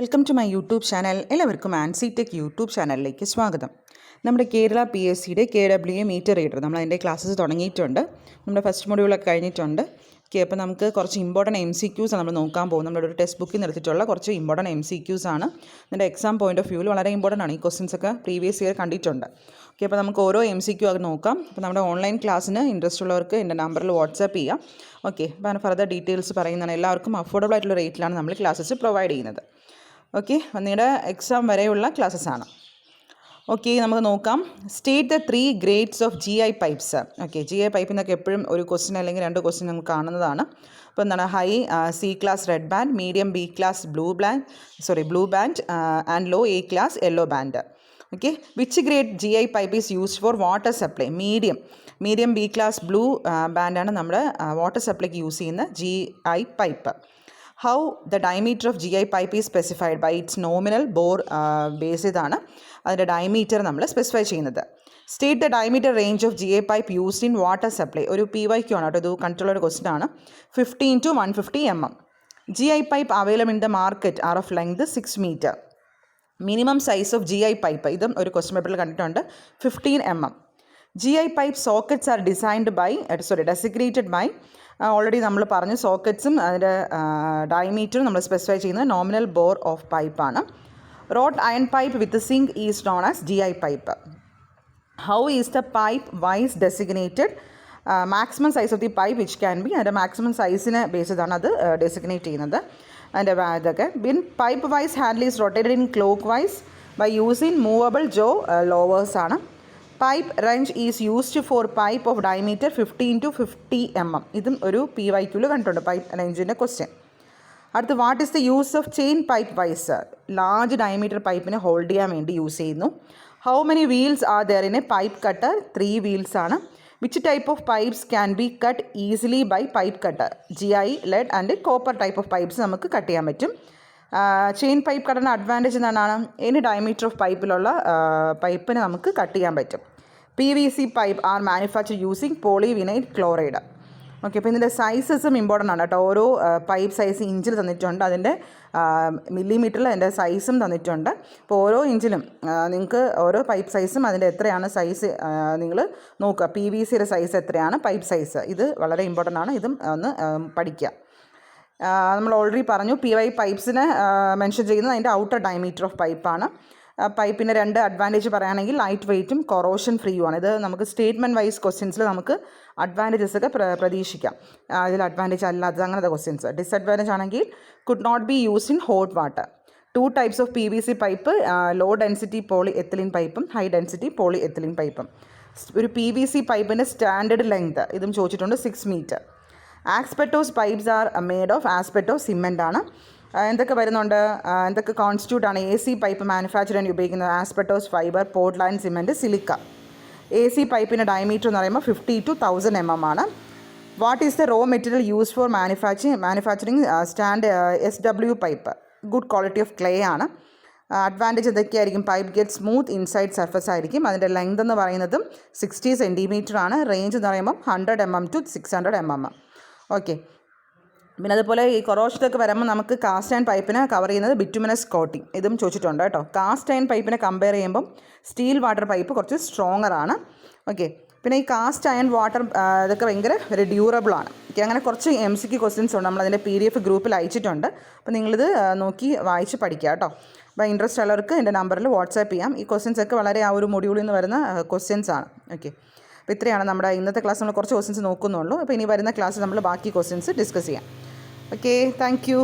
Welcome to my YouTube channel. എല്ലാവർക്കും Ancy tech YouTube ചാനലിലേക്ക് സ്വാഗതം. നമ്മുടെ കേരള PSCയുടെ KWA മീറ്റർ റീഡർ നമ്മളതിൻ്റെ ക്ലാസ്സസ് തുടങ്ങിയിട്ടുണ്ട്. നമ്മുടെ ഫസ്റ്റ് മൊഡ്യൂളൊക്കെ കഴിഞ്ഞിട്ടുണ്ട്. അപ്പോൾ നമുക്ക് കുറച്ച് ഇമ്പോർട്ടൻറ്റ് MCQs നമ്മൾ നോക്കാൻ പോകും. നമ്മുടെ ഒരു ടെക്സ്റ്റ് ബുക്കിൽ നിർത്തിയിട്ടുള്ള കുറച്ച് ഇമ്പോർട്ടൻറ്റ് MCQs ആണ്. ഇതിൻ്റെ എക്സാം പോയിൻ്റ് ഓഫ് വ്യൂവിൽ വളരെ ഇമ്പോർട്ടൻ്റ് ആണ്. ഈ ക്വസ്റ്റ്യൻസ് ഒക്കെ പ്രീവിയസ് ഇയർ കണ്ടിട്ടുണ്ട്. അപ്പോൾ നമുക്ക് ഓരോ MCQ അത് നോക്കാം. അപ്പോൾ നമ്മുടെ ഓൺലൈൻ ക്ലാസ്സിന് ഇൻട്രസ്റ്റ് ഉള്ളവർക്ക് എൻ്റെ നമ്പറിൽ വാട്സാപ്പ് ചെയ്യാം. അപ്പോൾ ഫർദർ ഡീറ്റെയിൽസ് പറയുന്നതാണ്. എല്ലാവർക്കും അഫോർഡബിൾ ആയിട്ടുള്ള റേറ്റിലാണ് നമ്മൾ ക്ലാസ്സസ് പ്രൊവൈഡ് ചെയ്യുന്നത്. നിങ്ങളുടെ എക്സാം വരെയുള്ള ക്ലാസ്സസ് ആണ്. നമുക്ക് നോക്കാം. State the 3 grades of GI pipes. GI പൈപ്പിൽ നിന്നൊക്കെ എപ്പോഴും ഒരു ക്വസ്റ്റ്യൻ അല്ലെങ്കിൽ 2 ക്വസ്റ്റ്യൻ നമുക്ക് കാണുന്നതാണ്. അപ്പോൾ എന്താണ് high C class red band, medium B class blue band and low A class yellow band. Which grade GI pipe is used for water supply? Medium B class blue ബാൻഡാണ് നമ്മുടെ water സപ്ലൈക്ക് use ചെയ്യുന്ന GI pipe. How the diameter of GI pipe is specified by its nominal bore base ഇതാണ് അതിൻ്റെ diameter നമ്മൾ specify ചെയ്യുന്നത്. State the diameter range of GI pipe used in water supply. ഒരു PYQ ആണ് കേട്ടോ, ഇത് കണ്ടിട്ടുള്ള ഒരു ക്വസ്റ്റൻ ആണ്. 15 to 150 mm. GI pipe available in the market are of length 6 meter. Minimum size of GI pipe, ഇതും ഒരു ക്വസ്റ്റൻ പേപ്പറിൽ കണ്ടിട്ടുണ്ട്, 15 mm. GI pipe sockets are designated by already നമ്മൾ പറഞ്ഞു. സോക്കറ്റ്സും അതിൻ്റെ ഡയമീറ്ററും നമ്മൾ സ്പെസിഫൈ ചെയ്യുന്നത് നോമിനൽ ബോർ ഓഫ് പൈപ്പാണ്. Wrought iron pipe with zinc is known as GI pipe. How is the pipe vice designated? Maximum size of the pipe which can be, അതിൻ്റെ maximum സൈസിനെ ബേസ് ചെയ്താണ് അത് ഡെസിഗ്നേറ്റ് ചെയ്യുന്നത്. അതിൻ്റെ ഇതൊക്കെ pipe vice handle is rotated in clockwise by using movable jaw lowers ആണ്. Pipe range is used for pipe of diameter 15 to 50 mm. ഇതും ഒരു PYQൽ കണ്ടിട്ടുണ്ട്, പൈപ്പ് റേഞ്ചിൻ്റെ ക്വസ്റ്റ്യൻ. അടുത്ത് what is the use of chain pipe vice? Large diameter പൈപ്പിനെ hold ചെയ്യാൻ വേണ്ടി യൂസ് ചെയ്യുന്നു. How many wheels are there in a pipe cutter? 3 wheels ആണ്. Which type of pipes can be cut easily by pipe cutter? GI, lead and copper type of pipes നമുക്ക് cut ചെയ്യാൻ പറ്റും. Chain pipe കട്ടറിൻ്റെ advantage എന്താണ്? Any diameter of പൈപ്പിലുള്ള പൈപ്പിനെ നമുക്ക് cut ചെയ്യാൻ പറ്റും. PVC pipe are manufacture using polyvinyl chloride. അപ്പോൾ ഇതിൻ്റെ സൈസസും ഇമ്പോർട്ടൻ്റ് ആണ് കേട്ടോ. ഓരോ പൈപ്പ് സൈസ് ഇഞ്ചിൽ തന്നിട്ടുണ്ട്, അതിൻ്റെ മില്ലിമീറ്ററിൽ അതിൻ്റെ സൈസും തന്നിട്ടുണ്ട്. അപ്പോൾ ഓരോ ഇഞ്ചിലും നിങ്ങൾക്ക് ഓരോ പൈപ്പ് സൈസും അതിൻ്റെ എത്രയാണ് സൈസ് നിങ്ങൾ നോക്കുക. PVCയുടെ സൈസ് എത്രയാണ്, പൈപ്പ് സൈസ്, ഇത് വളരെ ഇമ്പോർട്ടൻ്റ് ആണ്. ഇതും ഒന്ന് പഠിക്കുക. നമ്മൾ ഓൾറെഡി പറഞ്ഞു PY പൈപ്പ്സിനെ മെൻഷൻ ചെയ്യുന്നത് അതിൻ്റെ ഔട്ടർ ഡയമീറ്റർ ഓഫ് പൈപ്പാണ്. പൈപ്പിൻ്റെ 2 അഡ്വാൻറ്റേജ് പറയുകയാണെങ്കിൽ ലൈറ്റ് വെയ്റ്റും കൊറോഷൻ ഫ്രീയുമാണ്. ഇത് നമുക്ക് സ്റ്റേറ്റ്മെൻറ്റ് വൈസ് ക്വസ്റ്റ്യൻസിൽ നമുക്ക് അഡ്വാൻറ്റേജസ് ഒക്കെ പ്രതീക്ഷിക്കാം. ഇതിൽ അഡ്വാൻറ്റേജ് അല്ലാത്ത അങ്ങനത്തെ ക്വസ്റ്റ്യൻസ്. ഡിസഡ്വാൻറ്റേജ് ആണെങ്കിൽ could not be used in hot water. 2 types of PVC pipe, low density polyethylene പൈപ്പും ഹൈ ഡെൻസിറ്റി പോളി എത്തിലീൻ പൈപ്പും. ഒരു PVC പൈപ്പിൻ്റെ സ്റ്റാൻഡേർഡ് ലെങ്ത് ഇതും ചോദിച്ചിട്ടുണ്ട്, 6 meter. Asbestos pipes are made of asbestos cement ആണ്. എന്തൊക്കെ വരുന്നുണ്ട്, എന്തൊക്കെ കോൺസ്റ്റിറ്റ്യൂട്ട് ആണ് AC പൈപ്പ് മാനുഫാക്ചർ ചെയ്യാൻ ഉപയോഗിക്കുന്നത്? Asbestos fibre, Portland cement, silica. AC പൈപ്പിൻ്റെ ഡയമീറ്റർ എന്ന് പറയുമ്പോൾ 50 to 1000 mm ആണ്. What is the raw material use for manufacturing stand SW pipe? Good quality of clay ആണ്. അഡ്വാൻറ്റേജ് എന്തൊക്കെയായിരിക്കും? Pipe get smooth inside surface ആയിരിക്കും. അതിൻ്റെ ലെങ്ത് എന്ന് പറയുന്നതും 60 cm ആണ്. റേഞ്ച് എന്ന് പറയുമ്പോൾ 100 mm to 600 mm. പിന്നെ അതുപോലെ ഈ കൊറോഷനൊക്കെ വരുമ്പോൾ നമുക്ക് കാസ്റ്റ് അയൺ പൈപ്പിനെ കവർ ചെയ്യുന്നത് ബിറ്റുമിനസ് കോട്ടിങ്, ഇതും ചോദിച്ചിട്ടുണ്ട് കേട്ടോ. കാസ്റ്റ് അയൺ പൈപ്പിനെ കമ്പയർ ചെയ്യുമ്പം സ്റ്റീൽ വാട്ടർ പൈപ്പ് കുറച്ച് സ്ട്രോങ്ങർ ആണ്. പിന്നെ ഈ കാസ്റ്റ് അയൺ വാട്ടർ ഇതൊക്കെ ഭയങ്കര ഒരു ഡ്യൂറബിൾ ആണ്. അങ്ങനെ കുറച്ച് MCQ ക്വസ്റ്റ്യൻസ് ഉണ്ട്, നമ്മളതിൻ്റെ PDF ഗ്രൂപ്പിൽ അയച്ചിട്ടുണ്ട്. അപ്പോൾ നിങ്ങളിത് നോക്കി വായിച്ച് പഠിക്കുക കേട്ടോ. അപ്പോൾ ഇൻട്രസ്റ്റ് ഉള്ളവർക്ക് എൻ്റെ നമ്പറിൽ വാട്സാപ്പ് ചെയ്യാം. ഈ ക്വസ്റ്റ്യൻസ് ഒക്കെ വളരെ ആ ഒരു മൊഡ്യൂളിൽ നിന്ന് വരുന്ന ക്വസ്റ്റ്യൻസ് ആണ്. അപ്പോൾ ഇത്രയാണ് നമ്മുടെ ഇന്നത്തെ ക്ലാസ്. നമ്മൾ കുറച്ച് ക്വസ്റ്റ്യൻസ് നോക്കുന്നുള്ളൂ. അപ്പോൾ ഇനി വരുന്ന ക്ലാസ്സിൽ നമ്മൾ ബാക്കി ക്വസ്റ്റ്യൻസ് ഡിസ്കസ് ചെയ്യാം. Thank you.